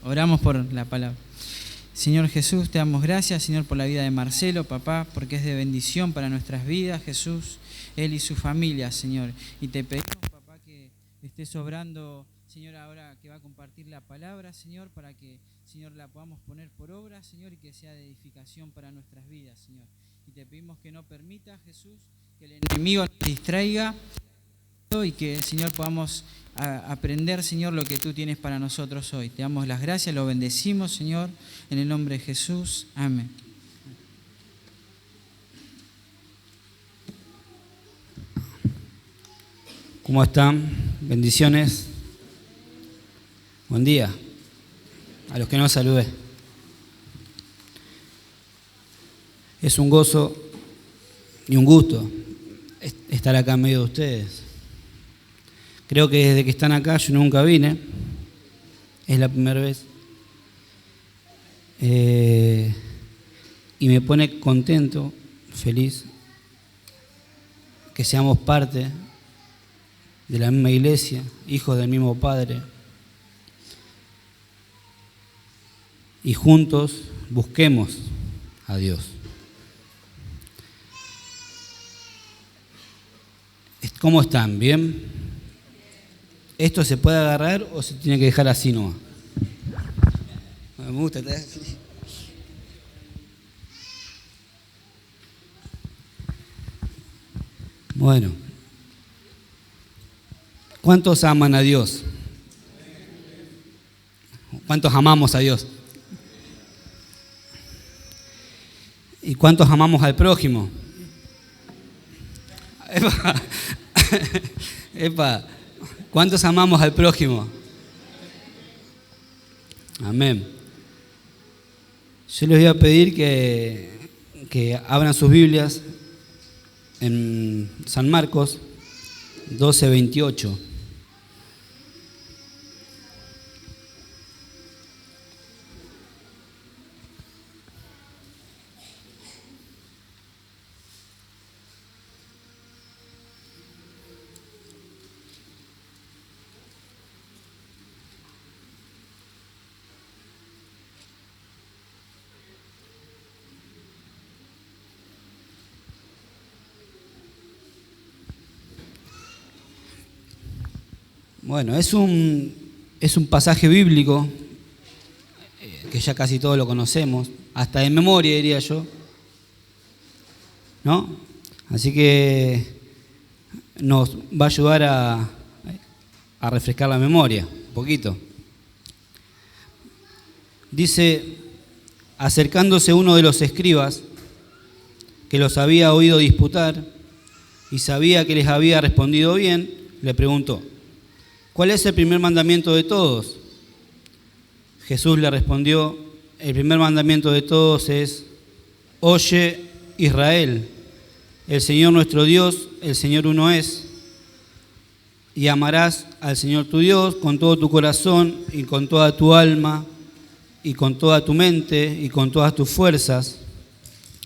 Oramos por la palabra. Señor Jesús, te damos gracias, Señor, por la vida de Marcelo, papá, porque es de bendición para nuestras vidas, Jesús, él y su familia, Señor. Y te pedimos, papá, que estés obrando, Señor, ahora que va a compartir la palabra, Señor, para que, Señor, la podamos poner por obra, Señor, y que sea de edificación para nuestras vidas, Señor. Y te pedimos que no permita, Jesús, que el enemigo nos distraiga y que, Señor, podamos aprender, Señor, lo que tú tienes para nosotros hoy. Te damos las gracias, lo bendecimos, Señor, en el nombre de Jesús. Amén. ¿Cómo están? Bendiciones. Buen día. A los que no saludé. Es un gozo y un gusto estar acá en medio de ustedes. Creo que desde que están acá yo nunca vine. Es la primera vez. Y me pone contento, feliz, que seamos parte de la misma iglesia, hijos del mismo Padre. Y juntos busquemos a Dios. ¿Cómo están? ¿Bien? ¿Esto se puede agarrar o se tiene que dejar así nomás? Me gusta estar así. Bueno. ¿Cuántos aman a Dios? ¿Cuántos amamos a Dios? ¿Y cuántos amamos al prójimo? Epa, ¿cuántos amamos al prójimo? Amén. Yo les voy a pedir que abran sus Biblias en San Marcos 12:28. Bueno, es un pasaje bíblico que ya casi todos lo conocemos, hasta de memoria diría yo, ¿no? Así que nos va a ayudar a refrescar la memoria un poquito. Dice, acercándose uno de los escribas que los había oído disputar y sabía que les había respondido bien, le preguntó: ¿cuál es el primer mandamiento de todos? Jesús le respondió: el primer mandamiento de todos es: oye, Israel, el Señor nuestro Dios, el Señor uno es, y amarás al Señor tu Dios con todo tu corazón y con toda tu alma y con toda tu mente y con todas tus fuerzas.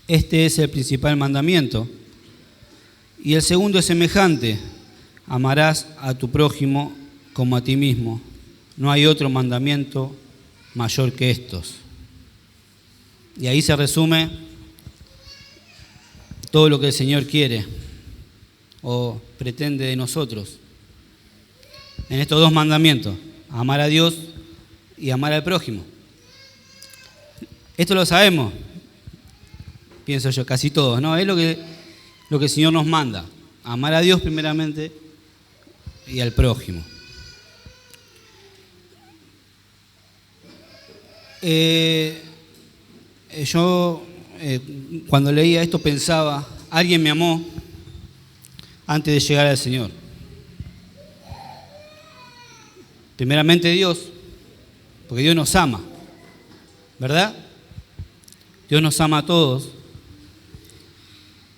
Este es el principal mandamiento. Y el segundo es semejante: amarás a tu prójimo como a ti mismo. No hay otro mandamiento mayor que estos. Y ahí se resume todo lo que el Señor quiere o pretende de nosotros. En estos dos mandamientos: amar a Dios y amar al prójimo. Esto lo sabemos, pienso yo, casi todos, ¿no? Es lo que el Señor nos manda: amar a Dios primeramente y al prójimo. Yo cuando leía esto pensaba, alguien me amó antes de llegar al Señor. Primeramente Dios, porque Dios nos ama, ¿verdad? Dios nos ama a todos,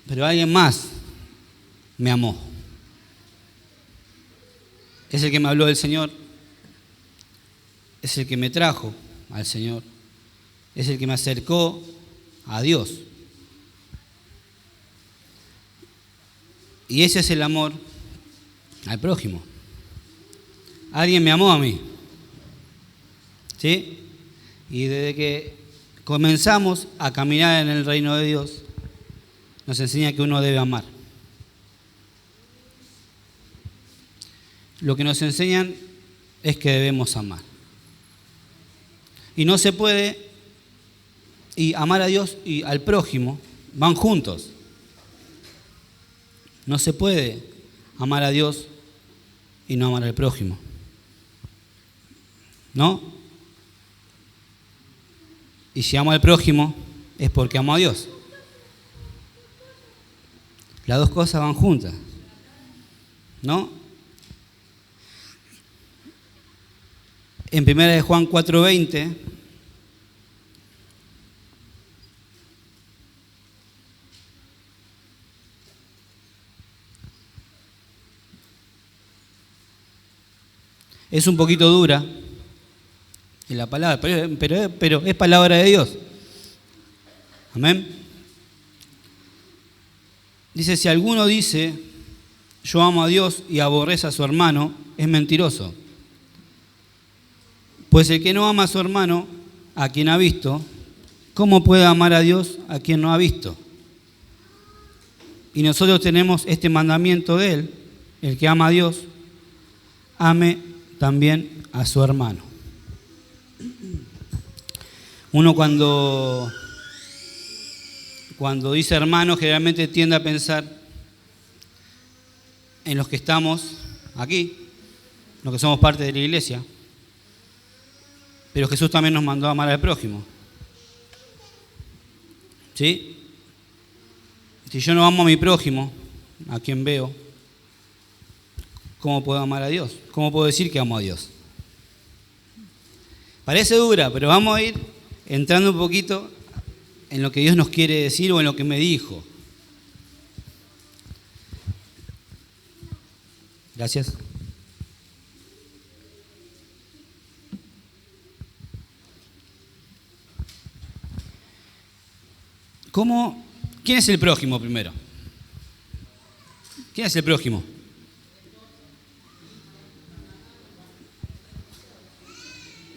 pero alguien más me amó. Es el que me habló del Señor, es el que me trajo al Señor, es el que me acercó a Dios. Y ese es el amor al prójimo. Alguien me amó a mí. ¿Sí? Y desde que comenzamos a caminar en el reino de Dios, nos enseña que uno debe amar. Lo que nos enseñan es que debemos amar. Y no se puede, y amar a Dios y al prójimo van juntos. No se puede amar a Dios y no amar al prójimo. ¿No? Y si amo al prójimo es porque amo a Dios. Las dos cosas van juntas. ¿No? En 1 Juan 4:20 es un poquito dura en la palabra, pero es palabra de Dios. Amén. Dice, si alguno dice, yo amo a Dios y aborrece a su hermano, es mentiroso. Pues el que no ama a su hermano, a quien ha visto, ¿cómo puede amar a Dios a quien no ha visto? Y nosotros tenemos este mandamiento de él, el que ama a Dios, ame también a su hermano. Uno cuando dice hermano, generalmente tiende a pensar en los que estamos aquí, los que somos parte de la iglesia. Pero Jesús también nos mandó a amar al prójimo. ¿Sí? Si yo no amo a mi prójimo, a quien veo, ¿cómo puedo amar a Dios? ¿Cómo puedo decir que amo a Dios? Parece dura, pero vamos a ir entrando un poquito en lo que Dios nos quiere decir o en lo que me dijo. Gracias. ¿Quién es el prójimo primero? ¿Quién es el prójimo?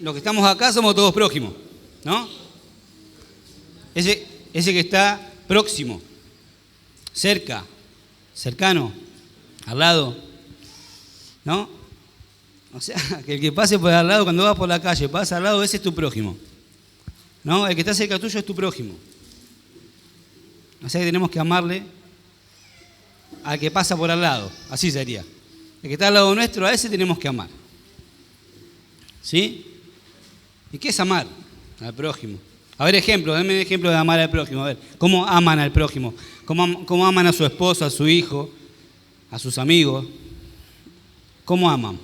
Los que estamos acá somos todos prójimos, ¿no? Ese que está próximo, cerca, cercano, al lado, ¿no? O sea, que el que pase por al lado, cuando vas por la calle, pasa al lado, ese es tu prójimo, ¿no? El que está cerca tuyo es tu prójimo. O sea que tenemos que amarle al que pasa por al lado, así sería. El que está al lado nuestro, a ese tenemos que amar. ¿Sí? ¿Y qué es amar al prójimo? A ver, denme un ejemplo de amar al prójimo. A ver, ¿cómo aman al prójimo? ¿Cómo aman a su esposa, a su hijo, a sus amigos? ¿Cómo aman?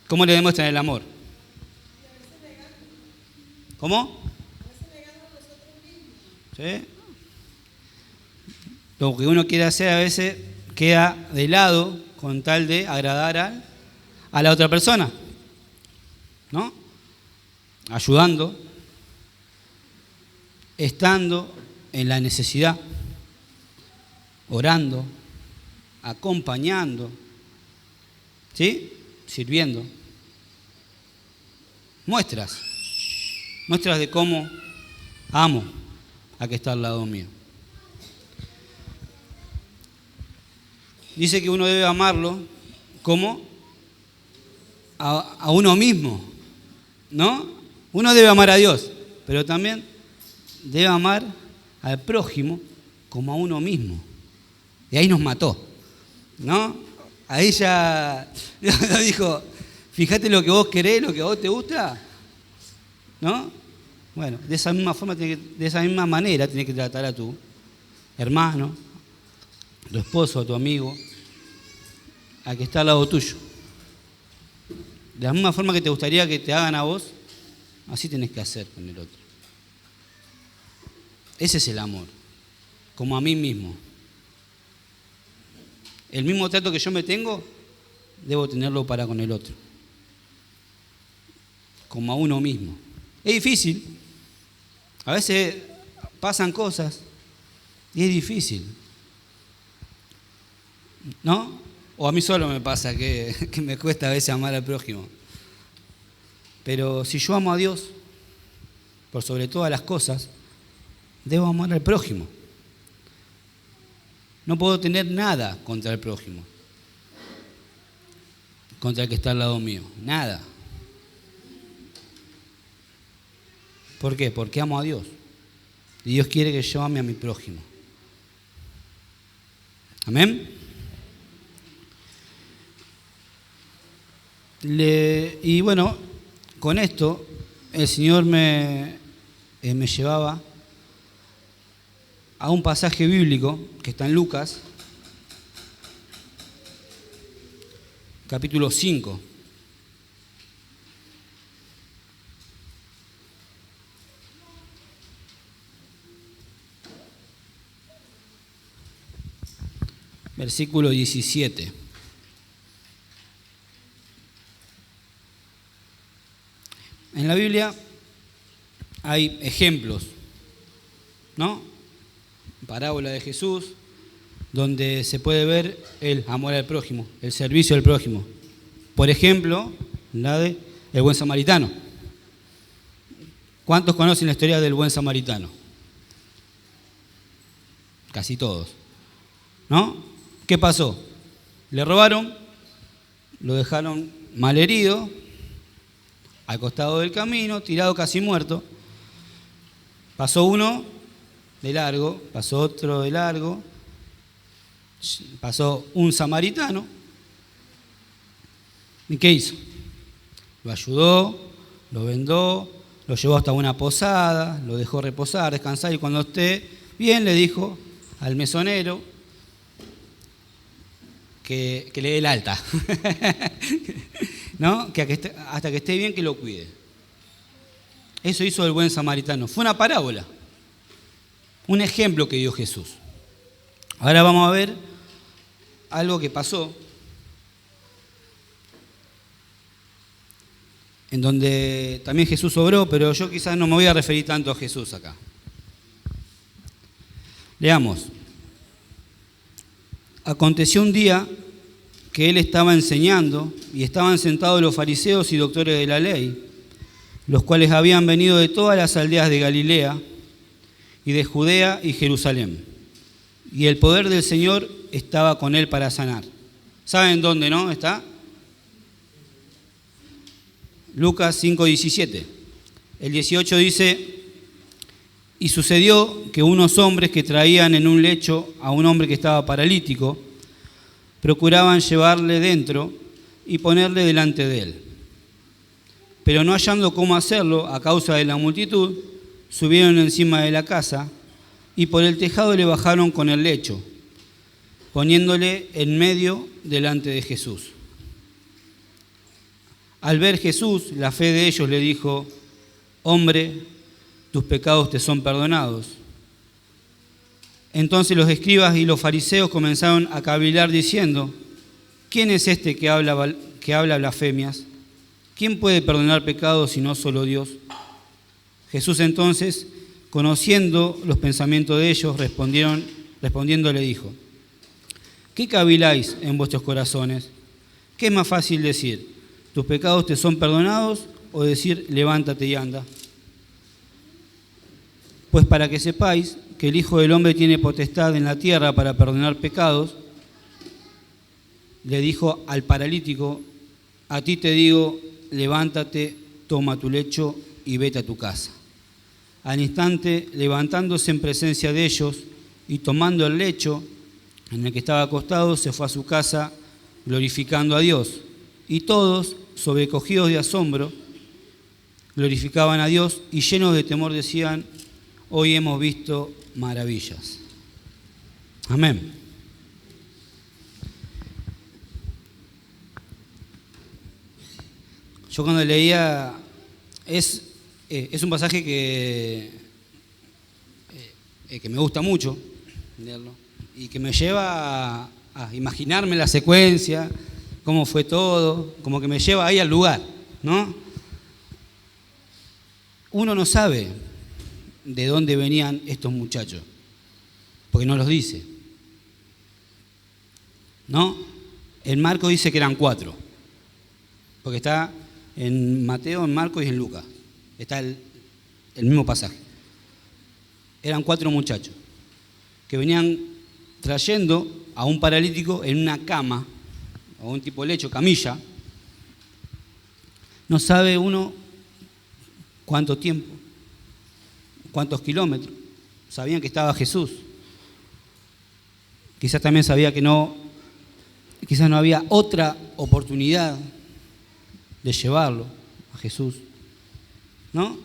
¿Cómo le demuestran el amor? ¿Cómo? ¿Sí? Lo que uno quiere hacer a veces queda de lado con tal de agradar a la otra persona, ¿no? Ayudando, estando en la necesidad, orando, acompañando, ¿sí? Sirviendo. Muestras de cómo amo a que está al lado mío. Dice que uno debe amarlo como a uno mismo, ¿no? Uno debe amar a Dios, pero también debe amar al prójimo como a uno mismo. Y ahí nos mató, ¿no? Ahí ya dijo, fíjate lo que vos querés, lo que a vos te gusta, ¿no? Bueno, de esa misma forma, de esa misma manera tienes que tratar a tu hermano, a tu esposo, a tu amigo, a que está al lado tuyo. De la misma forma que te gustaría que te hagan a vos, así tenés que hacer con el otro. Ese es el amor, como a mí mismo. El mismo trato que yo me tengo, debo tenerlo para con el otro. Como a uno mismo. Es difícil. A veces pasan cosas y es difícil, ¿no? O a mí solo me pasa que me cuesta a veces amar al prójimo. Pero si yo amo a Dios por sobre todas las cosas, debo amar al prójimo. No puedo tener nada contra el prójimo, contra el que está al lado mío. Nada. ¿Por qué? Porque amo a Dios. Y Dios quiere que yo ame a mi prójimo. Amén. Y bueno, con esto el Señor me llevaba a un pasaje bíblico que está en Lucas, capítulo 5. Versículo 17. En la Biblia hay ejemplos, ¿no? Parábola de Jesús, donde se puede ver el amor al prójimo, el servicio al prójimo. Por ejemplo, la de el buen samaritano. ¿Cuántos conocen la historia del buen samaritano? Casi todos, ¿no? ¿Qué pasó? Le robaron, lo dejaron malherido, al costado del camino, tirado casi muerto. Pasó uno de largo, pasó otro de largo, pasó un samaritano. ¿Y qué hizo? Lo ayudó, lo vendó, lo llevó hasta una posada, lo dejó reposar, descansar, y cuando esté bien le dijo al mesonero que le dé el alta, ¿no? Hasta que esté bien, que lo cuide. Eso hizo el buen samaritano. Fue una parábola, un ejemplo que dio Jesús. Ahora vamos a ver algo que pasó, en donde también Jesús obró, pero yo quizás no me voy a referir tanto a Jesús acá. Leamos. Aconteció un día que él estaba enseñando y estaban sentados los fariseos y doctores de la ley, los cuales habían venido de todas las aldeas de Galilea y de Judea y Jerusalén. Y el poder del Señor estaba con él para sanar. ¿Saben dónde, no? Está Lucas 5:17. El 18 dice: y sucedió que unos hombres que traían en un lecho a un hombre que estaba paralítico, procuraban llevarle dentro y ponerle delante de él. Pero no hallando cómo hacerlo a causa de la multitud, subieron encima de la casa y por el tejado le bajaron con el lecho, poniéndole en medio delante de Jesús. Al ver Jesús la fe de ellos, le dijo: hombre, tus pecados te son perdonados. Entonces los escribas y los fariseos comenzaron a cavilar diciendo: ¿quién es este que habla blasfemias? ¿Quién puede perdonar pecados si no solo Dios? Jesús entonces, conociendo los pensamientos de ellos, respondiendo le dijo: ¿qué caviláis en vuestros corazones? ¿Qué es más fácil decir: tus pecados te son perdonados, o decir: levántate y anda? Pues para que sepáis que el Hijo del Hombre tiene potestad en la tierra para perdonar pecados, le dijo al paralítico: a ti te digo, levántate, toma tu lecho y vete a tu casa. Al instante, levantándose en presencia de ellos y tomando el lecho en el que estaba acostado, se fue a su casa glorificando a Dios. Y todos, sobrecogidos de asombro, glorificaban a Dios y llenos de temor decían: hoy hemos visto maravillas. Amén. Yo cuando leía, es un pasaje que me gusta mucho leerlo y que me lleva a imaginarme la secuencia, cómo fue todo, como que me lleva ahí al lugar, ¿no? Uno no sabe de dónde venían estos muchachos, porque no los dice, ¿no? En Marcos dice que eran 4, porque está en Mateo, en Marcos y en Lucas. Está el mismo pasaje. Eran 4 muchachos que venían trayendo a un paralítico en una cama, o un tipo de lecho, camilla. No sabe uno cuánto tiempo, cuántos kilómetros. Sabían que estaba Jesús. Quizás también sabía que quizás no había otra oportunidad de llevarlo a Jesús, ¿no?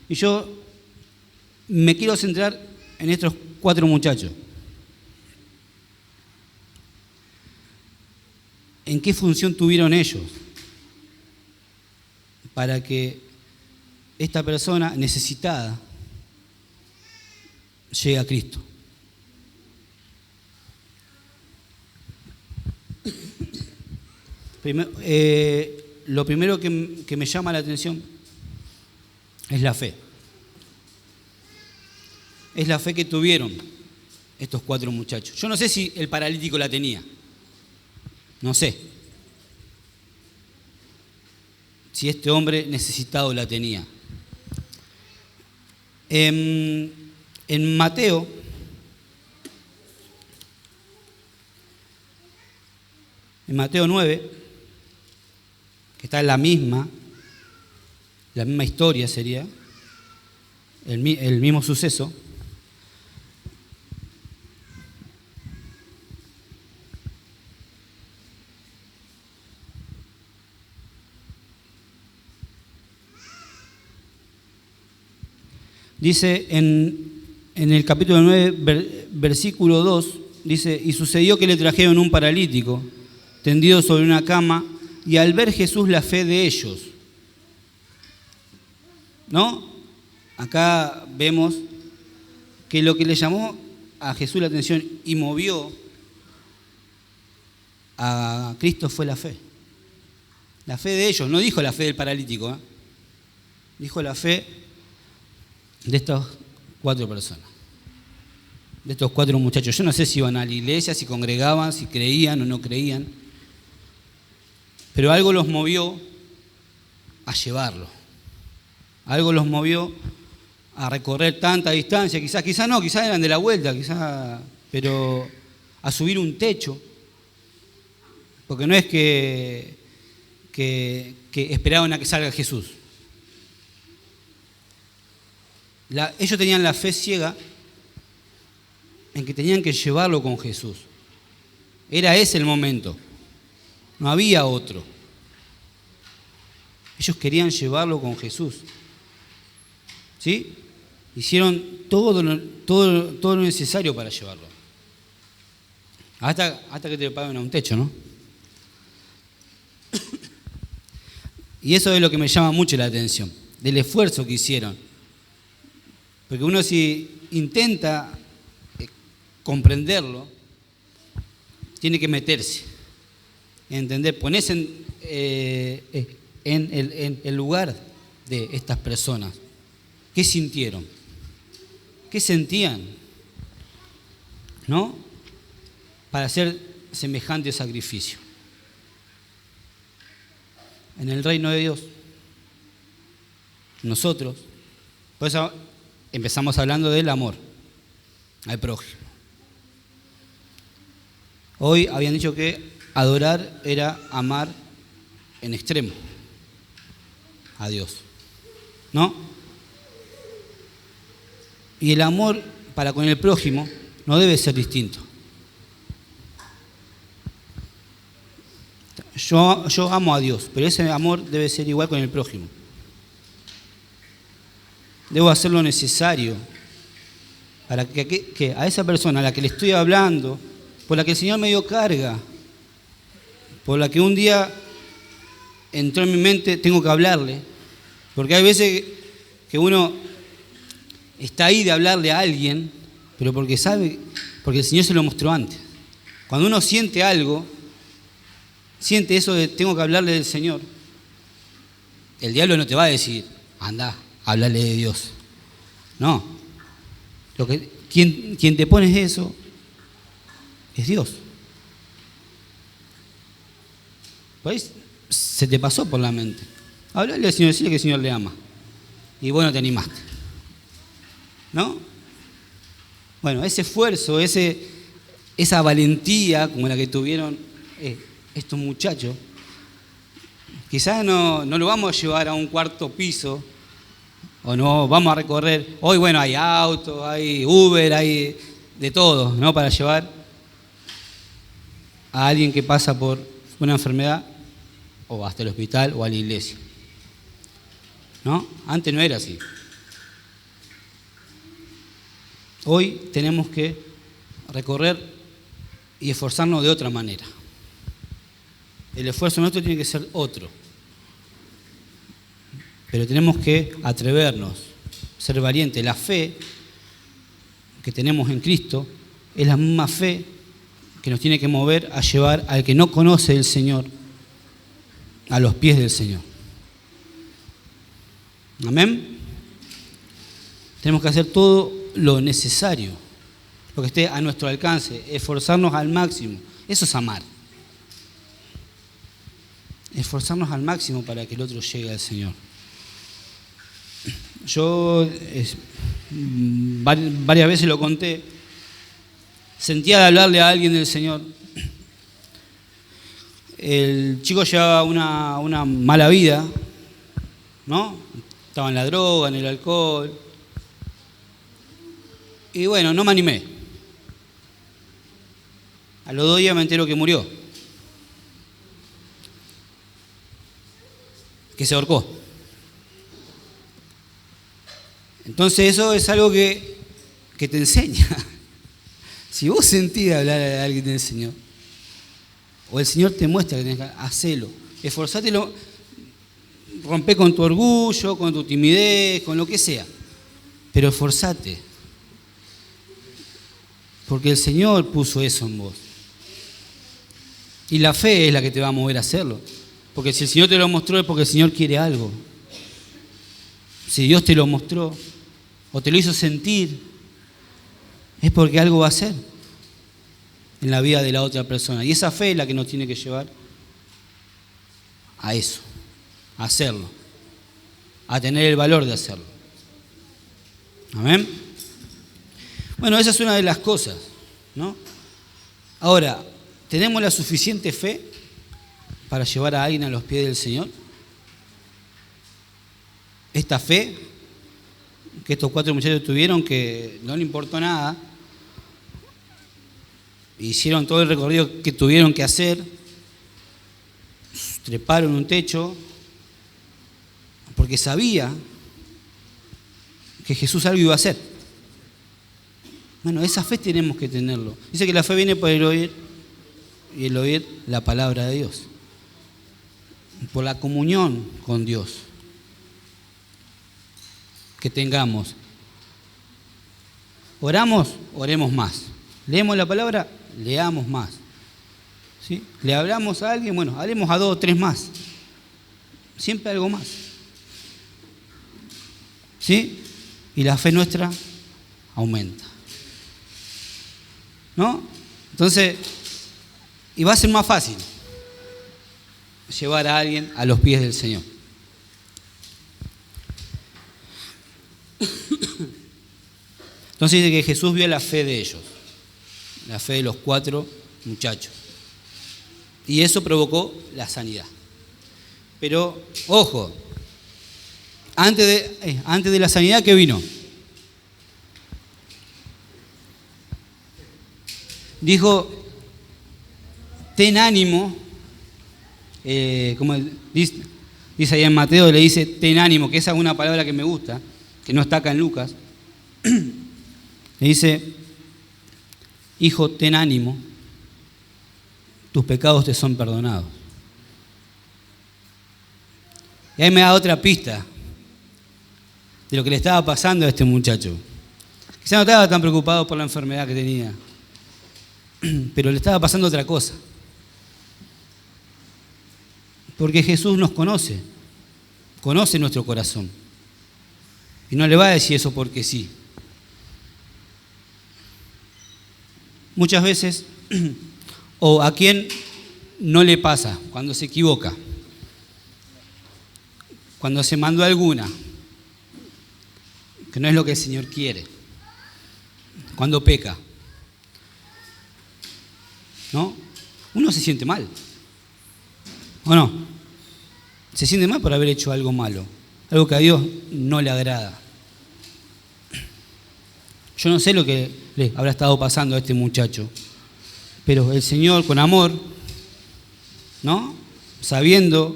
Y yo me quiero centrar en estos 4 muchachos. ¿En qué función tuvieron ellos para que esta persona necesitada llegue a Cristo? Lo primero que me llama la atención es la fe. Es la fe que tuvieron estos 4 muchachos. Yo no sé si el paralítico la tenía. No sé si este hombre necesitado la tenía. En Mateo, en Mateo 9, que está en la misma historia sería, el mismo suceso. Dice en el capítulo 9, versículo 2, dice: y sucedió que le trajeron un paralítico tendido sobre una cama, y al ver Jesús la fe de ellos, ¿no? Acá vemos que lo que le llamó a Jesús la atención y movió a Cristo fue la fe. La fe de ellos, no dijo la fe del paralítico, dijo la fe de estas 4 personas, de estos 4 muchachos. Yo no sé si iban a la iglesia, si congregaban, si creían o no creían, pero algo los movió a llevarlo. Algo los movió a recorrer tanta distancia, quizás no, quizás eran de la vuelta, pero a subir un techo, porque no es que esperaban a que salga Jesús. Ellos tenían la fe ciega en que tenían que llevarlo con Jesús. Era ese el momento, no había otro. Ellos querían llevarlo con Jesús, ¿sí? Hicieron todo lo necesario para llevarlo, hasta que te paguen a un techo, ¿no? Y eso es lo que me llama mucho la atención, del esfuerzo que hicieron. Porque uno, si intenta comprenderlo, tiene que meterse, entender, ponerse en el lugar de estas personas. ¿Qué sintieron? ¿Qué sentían? ¿No? Para hacer semejante sacrificio. En el reino de Dios, nosotros, por eso empezamos hablando del amor al prójimo. Hoy habían dicho que adorar era amar en extremo a Dios, ¿no? Y el amor para con el prójimo no debe ser distinto. Yo amo a Dios, pero ese amor debe ser igual con el prójimo. Debo hacer lo necesario para que a esa persona a la que le estoy hablando, por la que el Señor me dio carga, por la que un día entró en mi mente, tengo que hablarle. Porque hay veces que uno está ahí de hablarle a alguien, pero porque el Señor se lo mostró antes. Cuando uno siente algo, siente eso de tengo que hablarle del Señor, el diablo no te va a decir, anda, háblale de Dios. No. Quien te pone eso es Dios. Pues se te pasó por la mente. Hablale al Señor, decirle que el Señor le ama. Y vos no te animaste. ¿No? Bueno, ese esfuerzo, esa valentía como la que tuvieron estos muchachos, quizás no lo vamos a llevar a un cuarto piso, o no vamos a recorrer. Hoy, bueno, hay autos, hay Uber, hay de todo, ¿no? Para llevar a alguien que pasa por una enfermedad, o hasta el hospital, o a la iglesia. ¿No? Antes no era así. Hoy tenemos que recorrer y esforzarnos de otra manera. El esfuerzo nuestro tiene que ser otro. Pero tenemos que atrevernos, ser valientes. La fe que tenemos en Cristo es la misma fe que nos tiene que mover a llevar al que no conoce del Señor a los pies del Señor. Amén. Tenemos que hacer todo lo necesario, lo que esté a nuestro alcance, esforzarnos al máximo. Eso es amar. Esforzarnos al máximo para que el otro llegue al Señor. Yo varias veces lo conté, sentía de hablarle a alguien del Señor. El chico llevaba una mala vida, ¿no? Estaba en la droga, en el alcohol. Y bueno, no me animé. A los 2 días me entero que murió. Que se ahorcó. Entonces eso es algo que te enseña. Si vos sentís hablar a alguien del Señor, o el Señor te muestra que tenés que hacelo, esforzátelo, rompé con tu orgullo, con tu timidez, con lo que sea, pero esforzate, porque el Señor puso eso en vos. Y la fe es la que te va a mover a hacerlo, porque si el Señor te lo mostró es porque el Señor quiere algo. Si Dios te lo mostró o te lo hizo sentir, es porque algo va a hacer en la vida de la otra persona. Y esa fe es la que nos tiene que llevar a eso, a hacerlo, a tener el valor de hacerlo. Amén. Bueno, esa es una de las cosas, ¿no? Ahora, ¿tenemos la suficiente fe para llevar a alguien a los pies del Señor? Esta fe que estos 4 muchachos tuvieron, que no le importó nada, hicieron todo el recorrido que tuvieron que hacer, treparon un techo, porque sabía que Jesús algo iba a hacer. Bueno, esa fe tenemos que tenerlo. Dice que la fe viene por el oír, y el oír la palabra de Dios, por la comunión con Dios que tengamos. Oramos, oremos más. Leemos la palabra, leamos más. ¿Sí? Le hablamos a alguien, bueno, hablemos a 2 o 3 más. Siempre algo más. ¿Sí? Y la fe nuestra aumenta. ¿No? Entonces, y va a ser más fácil llevar a alguien a los pies del Señor. Entonces dice que Jesús vio la fe de ellos, la fe de los 4 muchachos. Y eso provocó la sanidad. Pero, ojo, antes de la sanidad, ¿qué vino? Dijo, ten ánimo, como dice ahí en Mateo, le dice ten ánimo, que esa es una palabra que me gusta, que no está acá en Lucas. Le dice, hijo, ten ánimo, tus pecados te son perdonados. Y ahí me da otra pista de lo que le estaba pasando a este muchacho. Quizá no estaba tan preocupado por la enfermedad que tenía, pero le estaba pasando otra cosa. Porque Jesús nos conoce nuestro corazón. Y no le va a decir eso porque sí. Muchas veces, o a quien no le pasa cuando se equivoca. cuando se mandó alguna, que no es lo que el Señor quiere, cuando peca, ¿no? Uno se siente mal, ¿o no? Se siente mal por haber hecho algo malo, algo que a Dios no le agrada. Yo no sé lo que le habrá estado pasando a este muchacho, pero el Señor con amor, ¿no? Sabiendo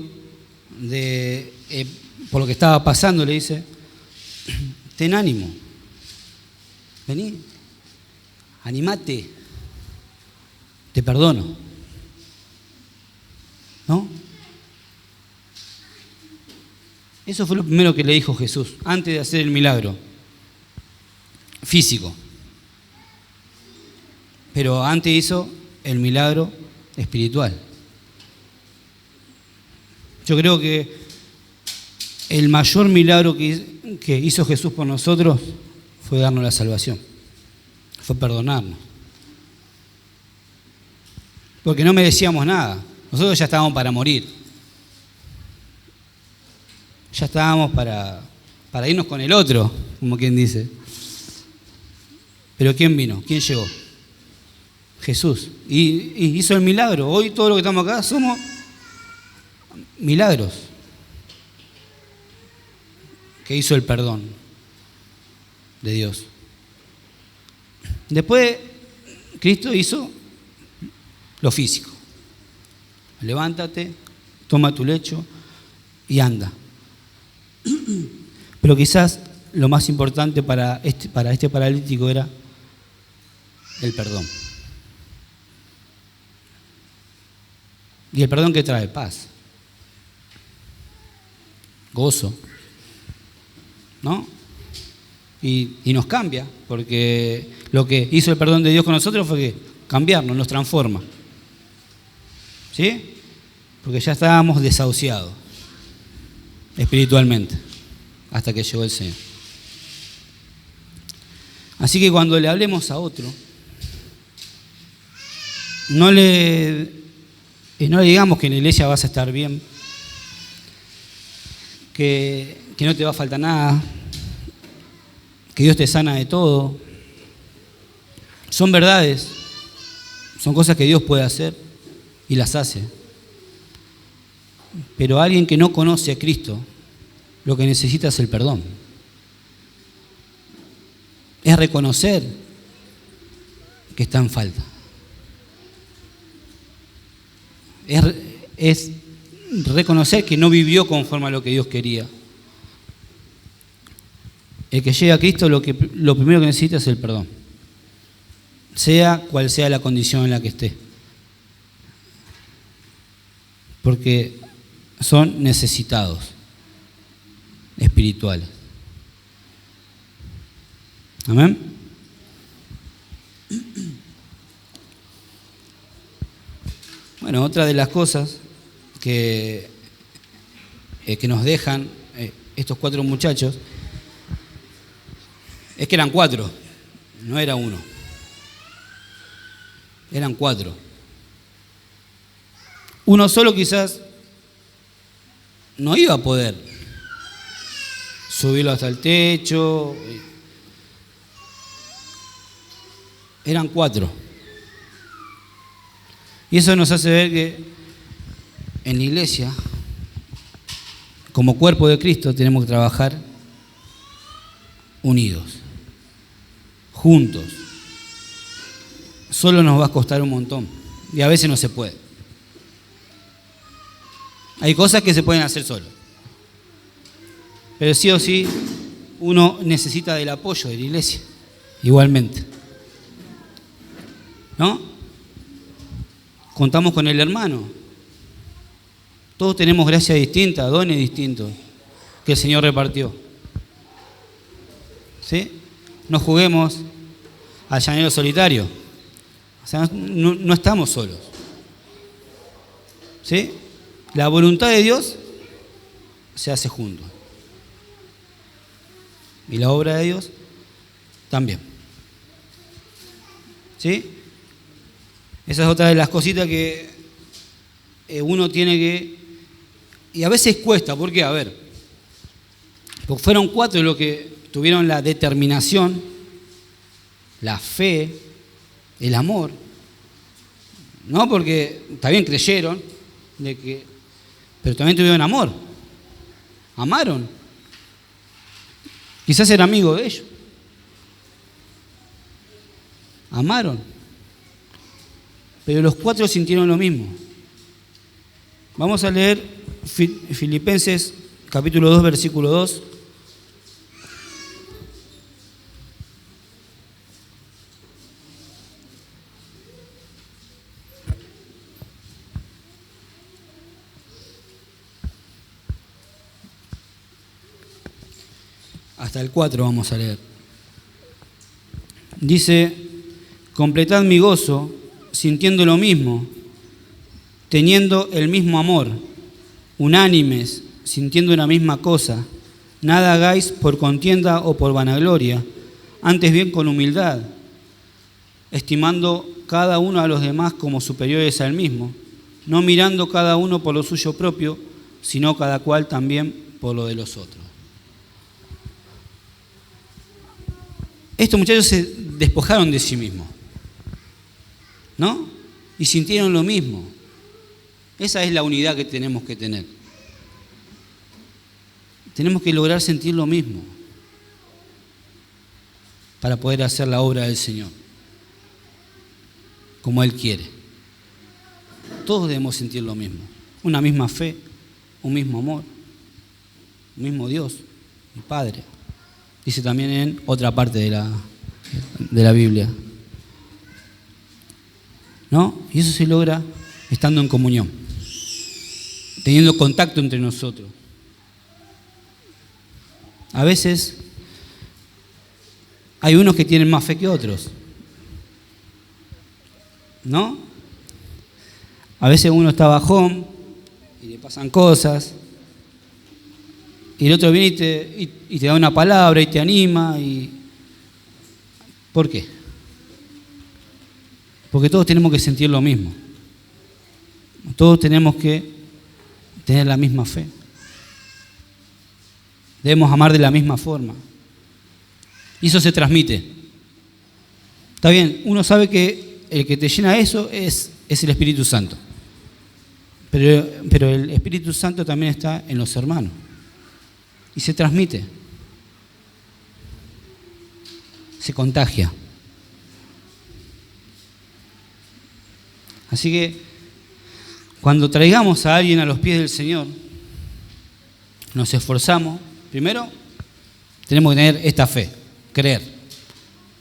por lo que estaba pasando, le dice: ten ánimo, vení, animate, te perdono, ¿no? Eso fue lo primero que le dijo Jesús antes de hacer el milagro físico. Pero antes hizo el milagro espiritual. Yo creo que el mayor milagro que hizo Jesús por nosotros fue darnos la salvación, fue perdonarnos. Porque no merecíamos nada, nosotros ya estábamos para morir, ya estábamos para irnos con el otro, como quien dice. Pero ¿quién vino? ¿Quién llegó? Jesús. Y hizo el milagro. Hoy todo lo que estamos acá somos milagros que hizo el perdón de Dios. Después Cristo hizo lo físico. Levántate, toma tu lecho y anda. Pero quizás lo más importante para este paralítico era el perdón. Y el perdón que trae paz, gozo, ¿no? Y nos cambia, porque lo que hizo el perdón de Dios con nosotros fue que cambiarnos, nos transforma. ¿Sí? Porque ya estábamos desahuciados espiritualmente hasta que llegó el Señor. Así que cuando le hablemos a otro, no le digamos que en la iglesia vas a estar bien, que no te va a faltar nada, que Dios te sana de todo. Son verdades, son cosas que Dios puede hacer y las hace. Pero alguien que no conoce a Cristo, lo que necesita es el perdón. Es reconocer que está en falta. Es reconocer que no vivió conforme a lo que Dios quería. El que llega a Cristo lo primero que necesita es el perdón, sea cual sea la condición en la que esté, porque son necesitados espirituales. Amén. Bueno, otra de las cosas que nos dejan estos 4 muchachos es que eran 4, no era 1, eran 4. Uno solo quizás no iba a poder subirlo hasta el techo. Eran 4. Y eso nos hace ver que en la iglesia, como cuerpo de Cristo, tenemos que trabajar unidos, juntos. Solo nos va a costar un montón y a veces no se puede. Hay cosas que se pueden hacer solo, pero sí o sí uno necesita del apoyo de la iglesia, igualmente, ¿no? Contamos con el hermano. Todos tenemos gracias distintas, dones distintos que el Señor repartió. ¿Sí? No juguemos al llanero solitario. O sea, no estamos solos. ¿Sí? La voluntad de Dios se hace juntos. Y la obra de Dios también. ¿Sí? Esa es otra de las cositas que uno tiene que... Y a veces cuesta, ¿por qué? A ver, Porque fueron 4 los que tuvieron la determinación, la fe, el amor. No porque también creyeron, pero también tuvieron amor. Amaron. Quizás era amigo de ellos. Amaron. Pero los 4 sintieron lo mismo. Vamos a leer Filipenses capítulo 2, versículo 2. Hasta el 4 vamos a leer. Dice: completad mi gozo, sintiendo lo mismo, teniendo el mismo amor, unánimes, sintiendo una misma cosa. Nada hagáis por contienda o por vanagloria, antes bien con humildad, estimando cada uno a los demás como superiores al mismo, no mirando cada uno por lo suyo propio, sino cada cual también por lo de los otros. Estos muchachos se despojaron de sí mismos, ¿no? Y sintieron lo mismo. Esa es la unidad que tenemos que tener. Tenemos que lograr sentir lo mismo para poder hacer la obra del Señor como Él quiere. Todos debemos sentir lo mismo. Una misma fe, un mismo amor, un mismo Dios, el Padre. Dice también en otra parte de la Biblia. ¿No? Y eso se logra estando en comunión, teniendo contacto entre nosotros. A veces hay unos que tienen más fe que otros, ¿no? A veces uno está bajón y le pasan cosas, y el otro viene y te da una palabra y te anima. ¿Por qué? Porque todos tenemos que sentir lo mismo. Todos tenemos que tener la misma fe. Debemos amar de la misma forma. Y eso se transmite. Está bien, uno sabe que el que te llena eso es el Espíritu Santo. Pero el Espíritu Santo también está en los hermanos. Y se transmite. Se contagia. Así que cuando traigamos a alguien a los pies del Señor, nos esforzamos. Primero, tenemos que tener esta fe, creer,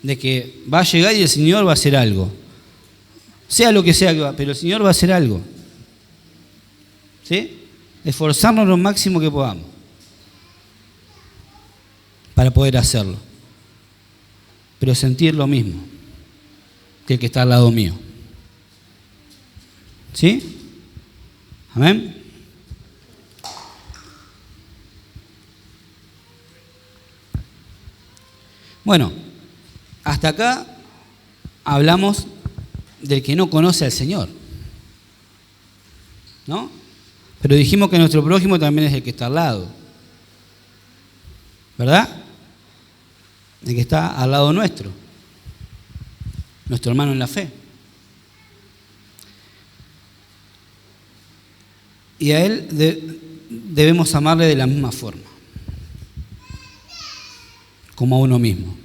de que va a llegar y el Señor va a hacer algo. Sea lo que sea que va, pero el Señor va a hacer algo. ¿Sí? Esforzarnos lo máximo que podamos para poder hacerlo. Pero sentir lo mismo que el que está al lado mío. ¿Sí? Amén. Bueno, hasta acá hablamos del que no conoce al Señor, ¿no? Pero dijimos que nuestro prójimo también es el que está al lado, ¿verdad? El que está al lado nuestro, nuestro hermano en la fe. Y a él debemos amarle de la misma forma, como a uno mismo.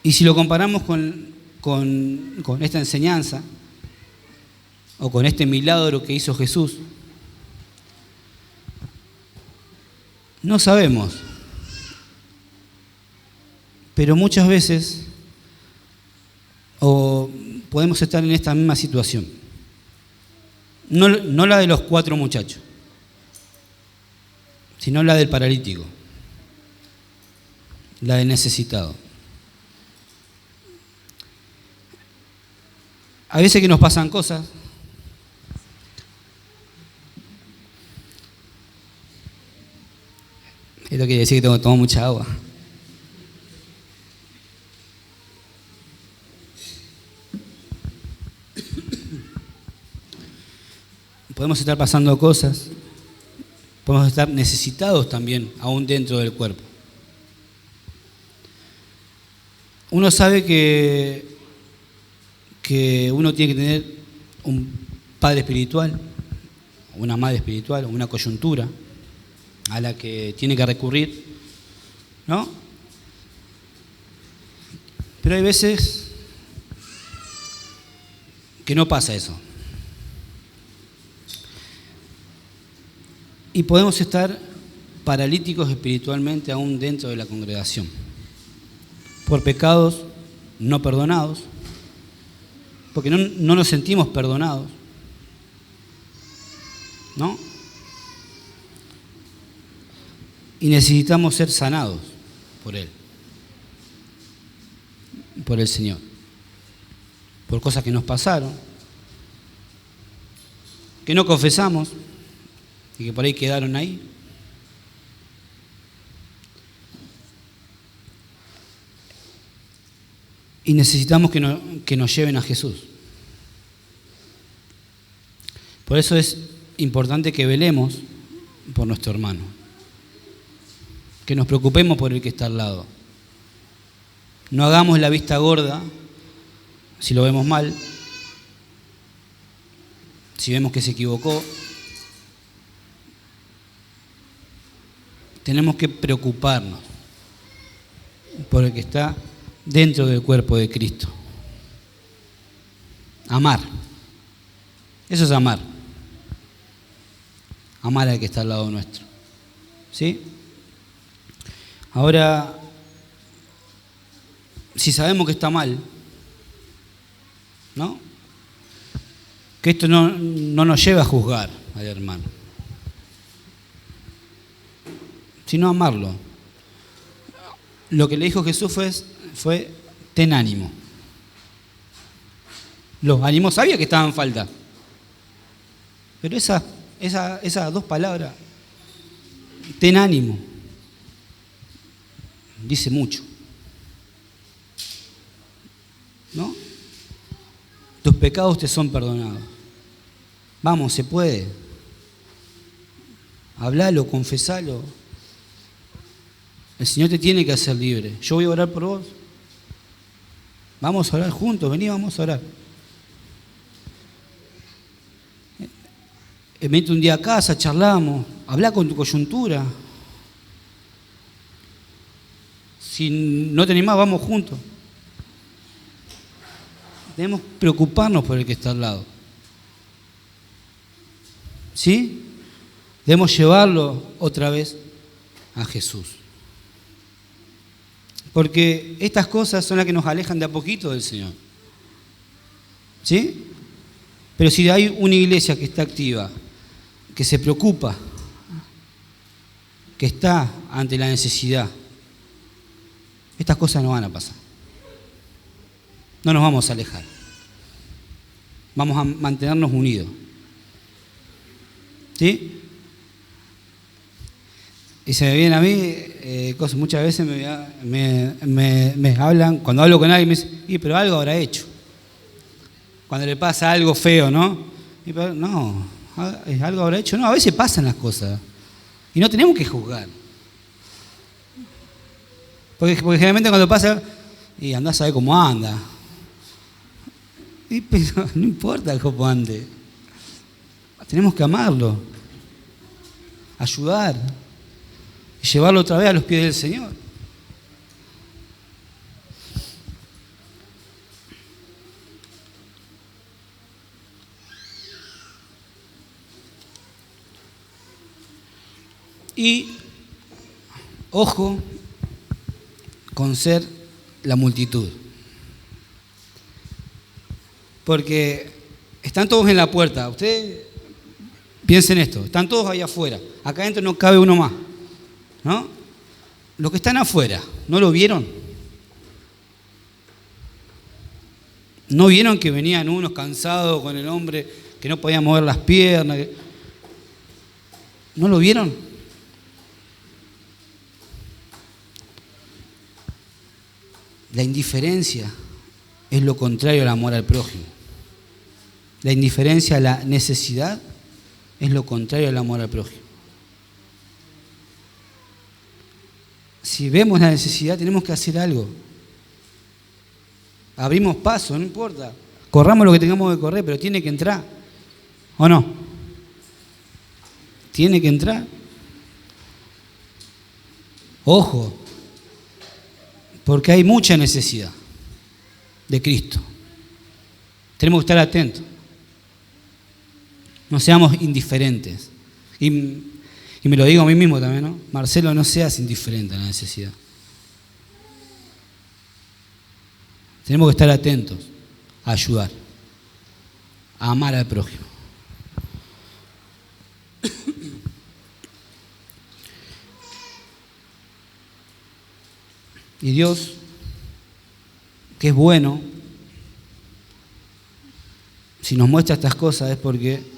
Y si lo comparamos con esta enseñanza, o con este milagro que hizo Jesús, no sabemos, pero muchas veces podemos estar en esta misma situación. No la de los 4 muchachos, sino la del paralítico, la del necesitado. A veces que nos pasan cosas esto quiere decir que tengo que tomar mucha agua. Podemos estar pasando cosas podemos estar necesitados también, aún dentro del cuerpo. Uno sabe que uno tiene que tener un padre espiritual, una madre espiritual, una coyuntura a la que tiene que recurrir, ¿no? Pero hay veces que no pasa eso. Y podemos estar paralíticos espiritualmente aún dentro de la congregación, por pecados no perdonados, porque no nos sentimos perdonados, ¿no? Y necesitamos ser sanados por Él, por el Señor, por cosas que nos pasaron, que no confesamos y que por ahí quedaron ahí. Y necesitamos que nos lleven a Jesús. Por eso es importante que velemos por nuestro hermano, que nos preocupemos por el que está al lado. No hagamos la vista gorda si lo vemos mal, si vemos que se equivocó. Tenemos que preocuparnos por el que está dentro del cuerpo de Cristo. Amar. Eso es amar. Amar al que está al lado nuestro. ¿Sí? Ahora, si sabemos que está mal, ¿no? Que esto no nos lleva a juzgar al hermano, sino amarlo. Lo que le dijo Jesús fue ten ánimo. Los ánimos sabía que estaban en falta, pero esas dos palabras, ten ánimo, dice mucho, ¿no? Tus pecados te son perdonados. Vamos, se puede. Hablalo, confesalo. El Señor te tiene que hacer libre. Yo voy a orar por vos. Vamos a orar juntos, vení, vamos a orar. Venite un día a casa, charlamos, hablá con tu coyuntura. Si no te animás, vamos juntos. Debemos preocuparnos por el que está al lado. ¿Sí? Debemos llevarlo otra vez a Jesús. Porque estas cosas son las que nos alejan de a poquito del Señor. ¿Sí? Pero si hay una iglesia que está activa, que se preocupa, que está ante la necesidad, estas cosas no van a pasar. No nos vamos a alejar. Vamos a mantenernos unidos. ¿Sí? Y se me viene a mí cosas, muchas veces me hablan, cuando hablo con alguien me dicen, pero algo habrá hecho. Cuando le pasa algo feo, ¿no? No, algo habrá hecho. No, a veces pasan las cosas. Y no tenemos que juzgar. Porque generalmente cuando pasa, y andás a ver cómo anda. Pero no importa cómo ande. Tenemos que amarlo, ayudar y llevarlo otra vez a los pies del Señor. Y ojo con ser la multitud. Porque están todos en la puerta. Ustedes piensen esto, están todos allá afuera. Acá adentro no cabe uno más, ¿no? Los que están afuera, ¿no lo vieron? ¿No vieron que venían unos cansados con el hombre que no podía mover las piernas? ¿No lo vieron? La indiferencia es lo contrario al amor al prójimo. La indiferencia a la necesidad es lo contrario al amor al prójimo. Si vemos la necesidad, tenemos que hacer algo. Abrimos paso, no importa. Corramos lo que tengamos que correr, pero tiene que entrar. ¿O no? Tiene que entrar. Ojo, porque hay mucha necesidad de Cristo. Tenemos que estar atentos. No seamos indiferentes. Y me lo digo a mí mismo también, ¿no? Marcelo, no seas indiferente a la necesidad. Tenemos que estar atentos a ayudar, a amar al prójimo. Y Dios, que es bueno, si nos muestra estas cosas es porque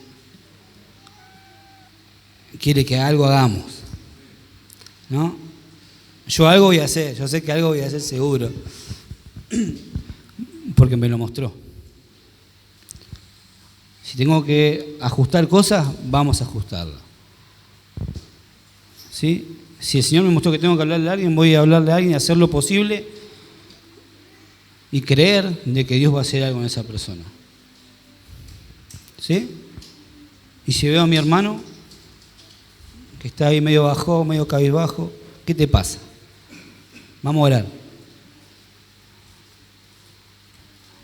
quiere que algo hagamos, ¿no? Yo algo voy a hacer, yo sé que algo voy a hacer seguro, porque me lo mostró. Si tengo que ajustar cosas, vamos a ajustarlas. ¿Sí? Si el Señor me mostró que tengo que hablarle a alguien, voy a hablarle a alguien y hacer lo posible y creer de que Dios va a hacer algo en esa persona. ¿Sí? Y si veo a mi hermano que está ahí medio bajo, medio cabizbajo, ¿qué te pasa? Vamos a orar.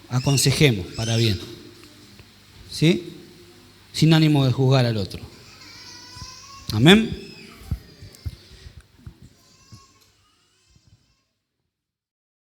Aconsejemos para bien. ¿Sí? Sin ánimo de juzgar al otro. Amén.